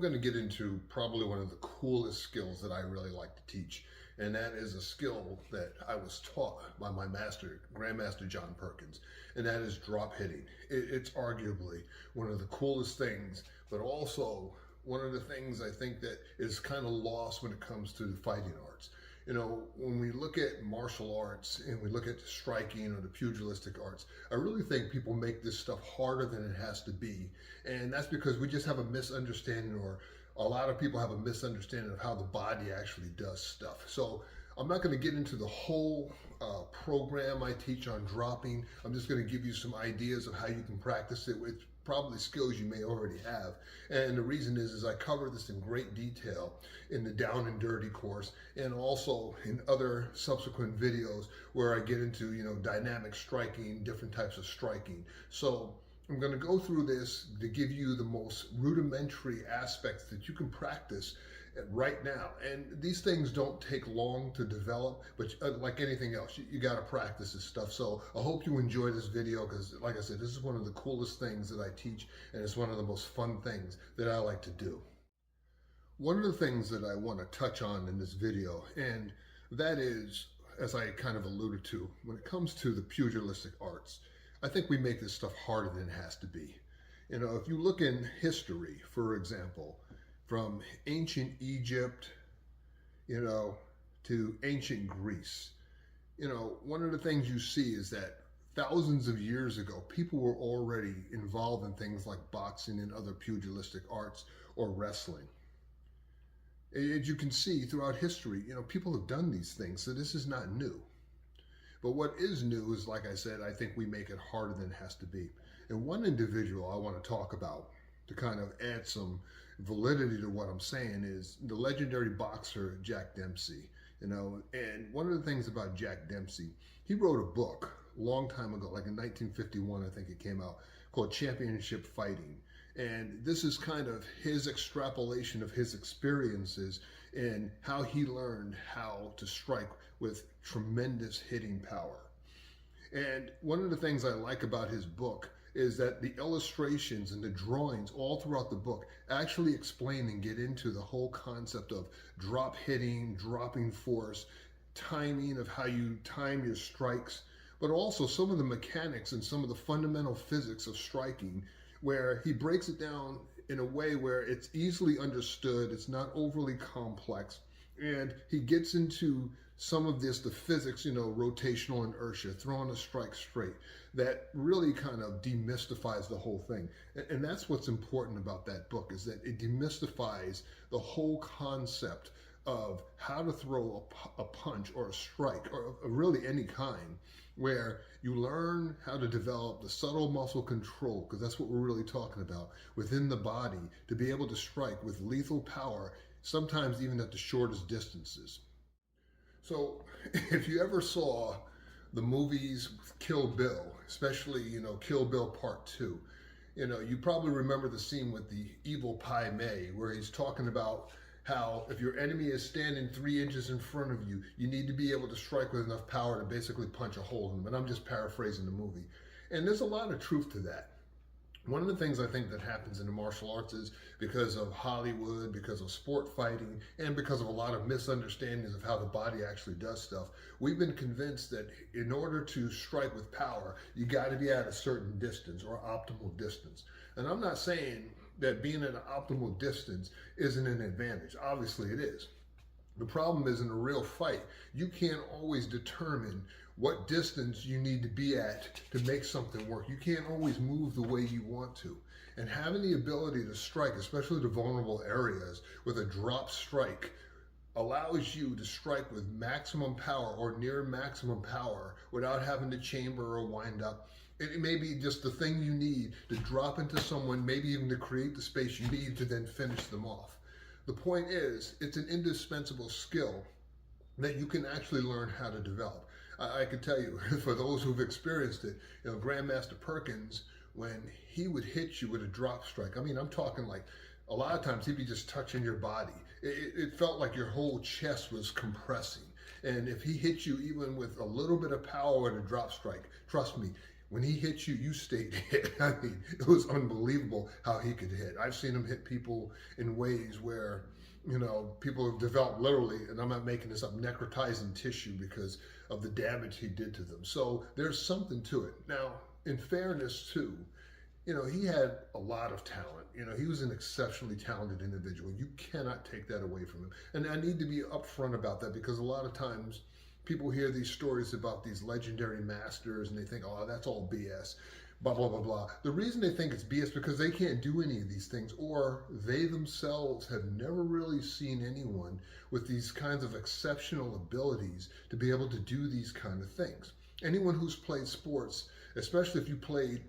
going to get into probably one of the coolest skills that I really like to teach. And that is a skill that I was taught by my master, Grandmaster John Perkins, and that is drop hitting. It's arguably one of the coolest things, but also one of the things I think that is kind of lost when it comes to the fighting arts. You know, when we look at martial arts and we look at striking or the pugilistic arts, I really think people make this stuff harder than it has to be. And that's because we just have a misunderstanding, or a lot of people have a misunderstanding of how the body actually does stuff. So I'm not going to get into the whole program I teach on dropping. I'm just going to give you some ideas of how you can practice it with probably skills you may already have. And the reason is I cover this in great detail in the Down and Dirty course, and also in other subsequent videos where I get into, you know, dynamic striking, different types of striking. So I'm going to go through this to give you the most rudimentary aspects that you can practice right now. And these things don't take long to develop, but like anything else, you got to practice this stuff. So I hope you enjoy this video because, like I said, this is one of the coolest things that I teach, and it's one of the most fun things that I like to do. One of the things that I want to touch on in this video, and that is, as I kind of alluded to, when it comes to the pugilistic arts, I think we make this stuff harder than it has to be. You know, if you look in history, for example, from ancient Egypt, you know, to ancient Greece, you know, one of the things you see is that thousands of years ago, people were already involved in things like boxing and other pugilistic arts or wrestling. As you can see throughout history, you know, people have done these things, so this is not new. But what is new is, like I said, I think we make it harder than it has to be. And one individual I want to talk about to kind of add some validity to what I'm saying is the legendary boxer Jack Dempsey. You know, and one of the things about Jack Dempsey, he wrote a book a long time ago, like in 1951, I think it came out, called Championship Fighting. And this is kind of his extrapolation of his experiences and how he learned how to strike with tremendous hitting power. And one of the things I like about his book is that the illustrations and the drawings all throughout the book actually explain and get into the whole concept of drop hitting, dropping force, timing of how you time your strikes, but also some of the mechanics and some of the fundamental physics of striking, where he breaks it down in a way where it's easily understood, it's not overly complex, and he gets into some of this, the physics, you know, rotational inertia, throwing a strike straight, that really kind of demystifies the whole thing. And that's what's important about that book, is that it demystifies the whole concept of how to throw a punch or a strike, or really any kind, where you learn how to develop the subtle muscle control, because that's what we're really talking about, within the body, to be able to strike with lethal power, sometimes even at the shortest distances. So if you ever saw the movies Kill Bill, especially, you know, Kill Bill Part 2, you know, you probably remember the scene with the evil Pai Mei, where he's talking about how if your enemy is standing 3 inches in front of you, you need to be able to strike with enough power to basically punch a hole in them. And I'm just paraphrasing the movie. And there's a lot of truth to that. One of the things I think that happens in the martial arts is because of Hollywood, because of sport fighting, and because of a lot of misunderstandings of how the body actually does stuff, we've been convinced that in order to strike with power, you got to be at a certain distance or optimal distance. And I'm not saying that being at an optimal distance isn't an advantage. Obviously it is. The problem is, in a real fight, you can't always determine what distance you need to be at to make something work. You can't always move the way you want to. And having the ability to strike, especially the vulnerable areas, with a drop strike allows you to strike with maximum power or near maximum power without having to chamber or wind up. It may be just the thing you need to drop into someone, maybe even to create the space you need to then finish them off. The point is, it's an indispensable skill that you can actually learn how to develop. I can tell you, for those who've experienced it, you know, Grandmaster Perkins, when he would hit you with a drop strike, I mean, I'm talking like, a lot of times he'd be just touching your body. It felt like your whole chest was compressing. And if he hit you even with a little bit of power with a drop strike, trust me, when he hit you, you stayed hit. I mean, it was unbelievable how he could hit. I've seen him hit people in ways where, people have developed literally, and I'm not making this up, necrotizing tissue because of the damage he did to them. So there's something to it. Now, in fairness too, he had a lot of talent. He was an exceptionally talented individual. You cannot take that away from him. And I need to be upfront about that because a lot of times people hear these stories about these legendary masters and they think, oh, that's all BS, blah, blah, blah, blah. The reason they think it's BS because they can't do any of these things, or they themselves have never really seen anyone with these kinds of exceptional abilities to be able to do these kind of things. Anyone who's played sports, especially if you played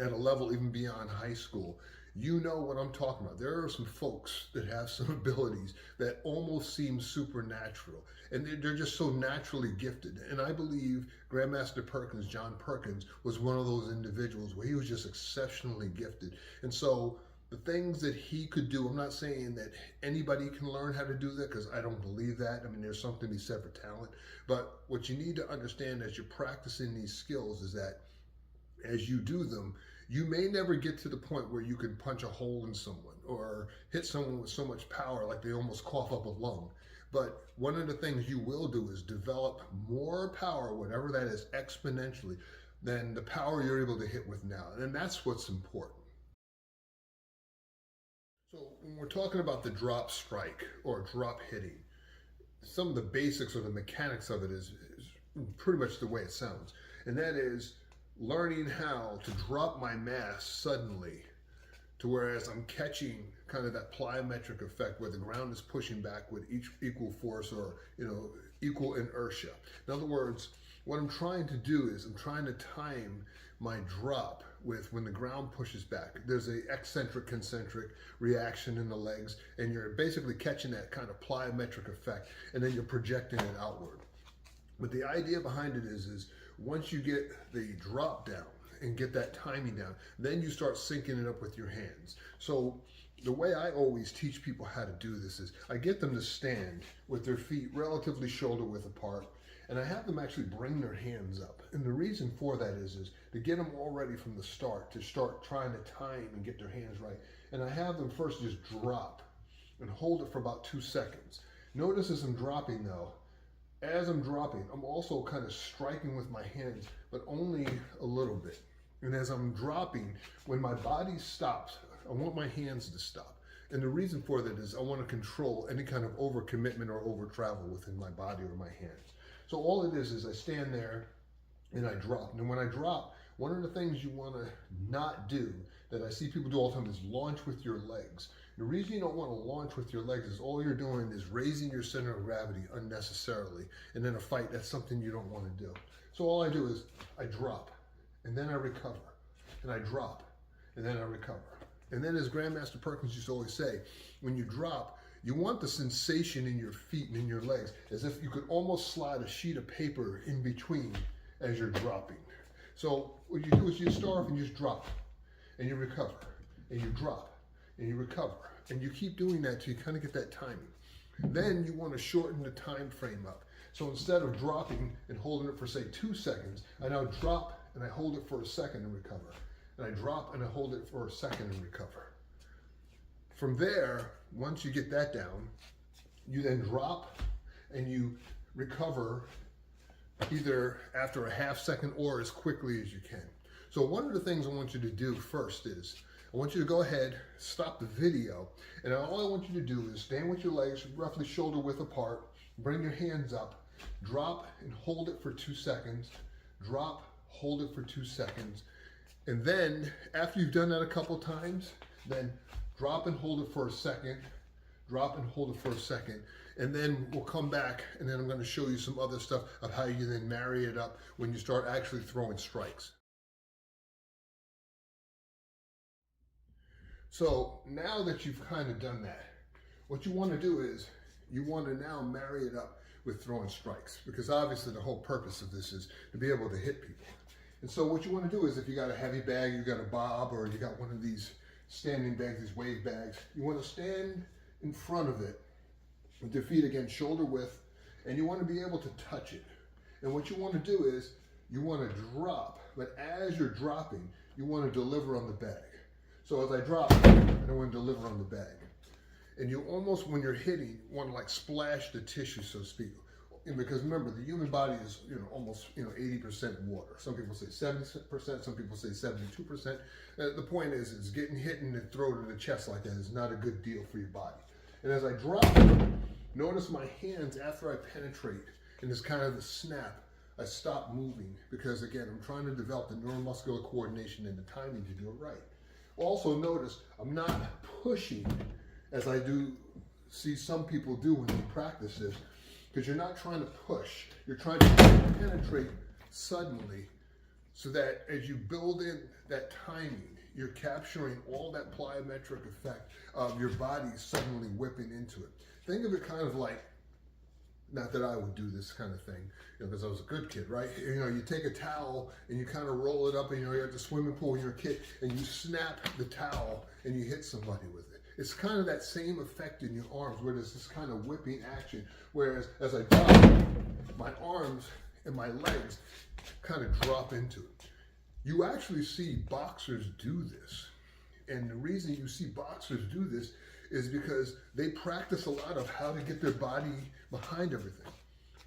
at a level even beyond high school, you know what I'm talking about. There are some folks that have some abilities that almost seem supernatural, and they're just so naturally gifted. And I believe Grandmaster Perkins, John Perkins, was one of those individuals where he was just exceptionally gifted. And so the things that he could do, I'm not saying that anybody can learn how to do that because I don't believe that. I mean, there's something to be said for talent. But what you need to understand as you're practicing these skills is that as you do them, you may never get to the point where you can punch a hole in someone or hit someone with so much power like they almost cough up a lung. But one of the things you will do is develop more power, whatever that is, exponentially than the power you're able to hit with now. And that's what's important. So when we're talking about the drop strike or drop hitting, some of the basics or the mechanics of it is pretty much the way it sounds. And that is learning how to drop my mass suddenly to whereas I'm catching kind of that plyometric effect where the ground is pushing back with each equal force or equal inertia. In other words, what I'm trying to do is I'm trying to time my drop with when the ground pushes back. There's a eccentric concentric reaction in the legs, and you're basically catching that kind of plyometric effect, and then you're projecting it outward. But the idea behind it is once you get the drop down and get that timing down, then you start syncing it up with your hands. So the way I always teach people how to do this is I get them to stand with their feet relatively shoulder width apart, and I have them actually bring their hands up. And the reason for that is to get them all ready from the start, to start trying to time and get their hands right. And I have them first just drop and hold it for about 2 seconds. Notice as I'm dropping though, as I'm dropping, I'm also kind of striking with my hands, but only a little bit. And as I'm dropping, when my body stops, I want my hands to stop. And the reason for that is I want to control any kind of overcommitment or over travel within my body or my hands. So all it is I stand there and I drop. And when I drop, one of the things you want to not do that I see people do all the time is launch with your legs. The reason you don't want to launch with your legs is all you're doing is raising your center of gravity unnecessarily. And in a fight, that's something you don't want to do. So all I do is I drop, and then I recover, and I drop, and then I recover. And then as Grandmaster Perkins used to always say, when you drop, you want the sensation in your feet and in your legs as if you could almost slide a sheet of paper in between as you're dropping. So what you do is you start off and you just drop, and you recover, and you drop, and you recover, and you keep doing that till you kind of get that timing. Then you want to shorten the time frame up. So instead of dropping and holding it for say 2 seconds, I now drop and I hold it for a second and recover. And I drop and I hold it for a second and recover. From there, once you get that down, you then drop and you recover either after a half second or as quickly as you can. So one of the things I want you to do first is I want you to go ahead, stop the video, and all I want you to do is stand with your legs roughly shoulder width apart, bring your hands up, drop and hold it for 2 seconds, drop, hold it for 2 seconds, and then after you've done that a couple times, then drop and hold it for a second, drop and hold it for a second, and then we'll come back and then I'm going to show you some other stuff of how you then marry it up when you start actually throwing strikes. So now that you've kind of done that, what you want to do is you want to now marry it up with throwing strikes, because obviously the whole purpose of this is to be able to hit people. And so what you want to do is if you got a heavy bag, you got a bob, or you got one of these standing bags, these wave bags, you want to stand in front of it with your feet again shoulder width, and you want to be able to touch it. And what you want to do is you want to drop, but as you're dropping, you want to deliver on the bag. So as I drop, I want to deliver on the bag. And you almost, when you're hitting, want to like splash the tissue, so to speak. And because remember, the human body is, almost, 80% water. Some people say 70%, some people say 72%. The point is, getting hit in the throat or the chest like that is not a good deal for your body. And as I drop, notice my hands after I penetrate, and it's kind of the snap, I stop moving because again, I'm trying to develop the neuromuscular coordination and the timing to do it right. Also notice, I'm not pushing as I do see some people do when they practice this, because you're not trying to push, you're trying to penetrate suddenly so that as you build in that timing, you're capturing all that plyometric effect of your body suddenly whipping into it. Think of it kind of like, not that I would do this kind of thing, because I was a good kid, right? You take a towel and you kind of roll it up, and you're at the swimming pool when you're a kid, and you snap the towel and you hit somebody with it. It's kind of that same effect in your arms where there's this kind of whipping action, whereas as I drop, my arms and my legs kind of drop into it. You actually see boxers do this. And the reason you see boxers do this is because they practice a lot of how to get their body behind everything.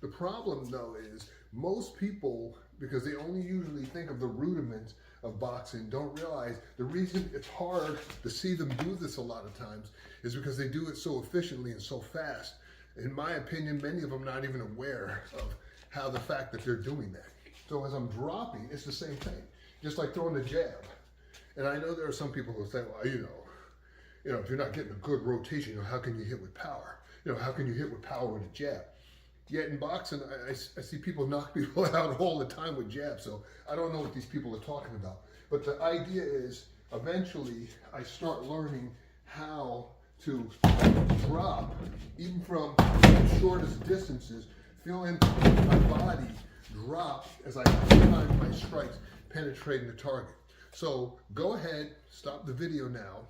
The problem though is most people, because they only usually think of the rudiments of boxing, don't realize the reason it's hard to see them do this a lot of times is because they do it so efficiently and so fast. In my opinion, many of them not even aware of how the fact that they're doing that. So as I'm dropping, it's the same thing, just like throwing a jab. And I know there are some people who say, well, if you're not getting a good rotation, how can you hit with power? How can you hit with power with a jab? Yet in boxing, I see people knock people out all the time with jabs, so I don't know what these people are talking about. But the idea is, eventually, I start learning how to drop, even from the shortest distances, feeling my body drop as I time my strikes, penetrating the target. So go ahead, stop the video now,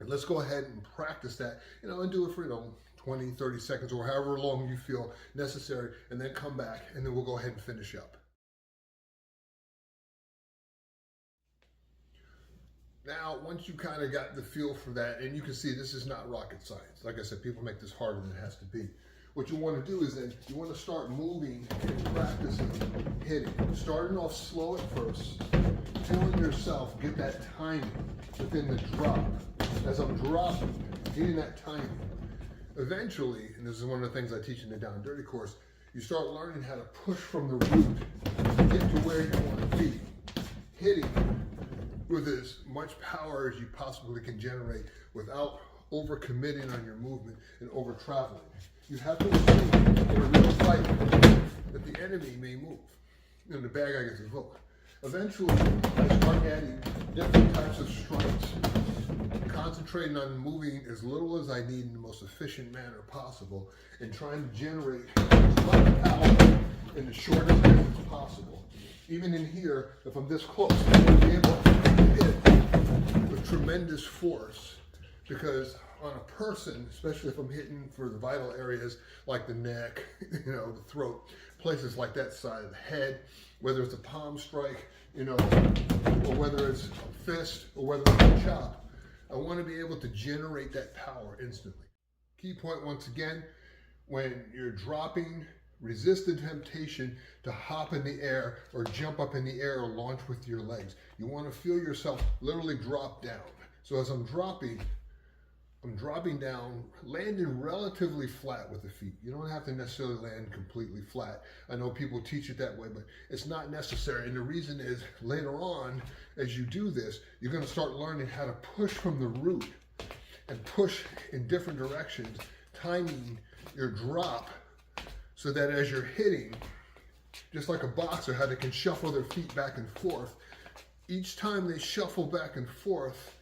and let's go ahead and practice that, and do it for, 20, 30 seconds, or however long you feel necessary, and then come back, and then we'll go ahead and finish up. Now, once you kind of got the feel for that, and you can see this is not rocket science. Like I said, people make this harder than it has to be. What you want to do is then you want to start moving and practicing hitting. Starting off slow at first, feeling yourself get that timing within the drop. As I'm dropping, getting that timing. Eventually, and this is one of the things I teach in the Down and Dirty course, you start learning how to push from the root to get to where you want to be. Hitting with as much power as you possibly can generate without over-committing on your movement and over-traveling. You have to assume in a real fight that the enemy may move. The bad guy gets invoked. Eventually, I start adding different types of strikes, concentrating on moving as little as I need in the most efficient manner possible, and trying to generate as much power in the shortest distance possible. Even in here, if I'm this close, I'm be able to hit with tremendous force, because on a person, especially if I'm hitting for the vital areas like the neck, the throat, places like that side of the head, whether it's a palm strike, or whether it's a fist, or whether it's a chop, I want to be able to generate that power instantly. Key point once again, when you're dropping, resist the temptation to hop in the air or jump up in the air or launch with your legs. You want to feel yourself literally drop down. So as I'm dropping down, landing relatively flat with the feet. You don't have to necessarily land completely flat. I know people teach it that way, but it's not necessary. And the reason is, later on, as you do this, you're going to start learning how to push from the root and push in different directions, timing your drop so that as you're hitting, just like a boxer, how they can shuffle their feet back and forth, each time they shuffle back and forth,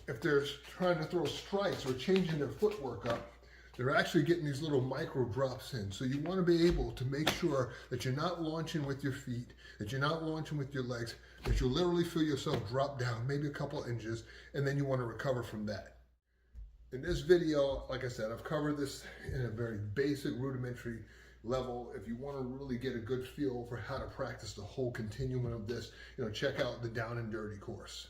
if they're trying to throw strikes or changing their footwork up, they're actually getting these little micro drops in. So you want to be able to make sure that you're not launching with your feet, that you're not launching with your legs, that you literally feel yourself drop down, maybe a couple inches, and then you want to recover from that. In this video, like I said, I've covered this in a very basic, rudimentary level, if you want to really get a good feel for how to practice the whole continuum of this, check out the Down and Dirty course.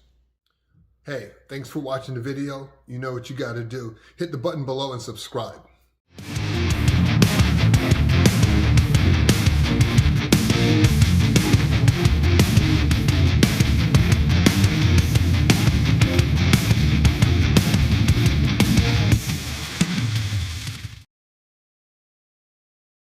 Hey, thanks for watching the video. You know what you got to do. Hit the button below and subscribe.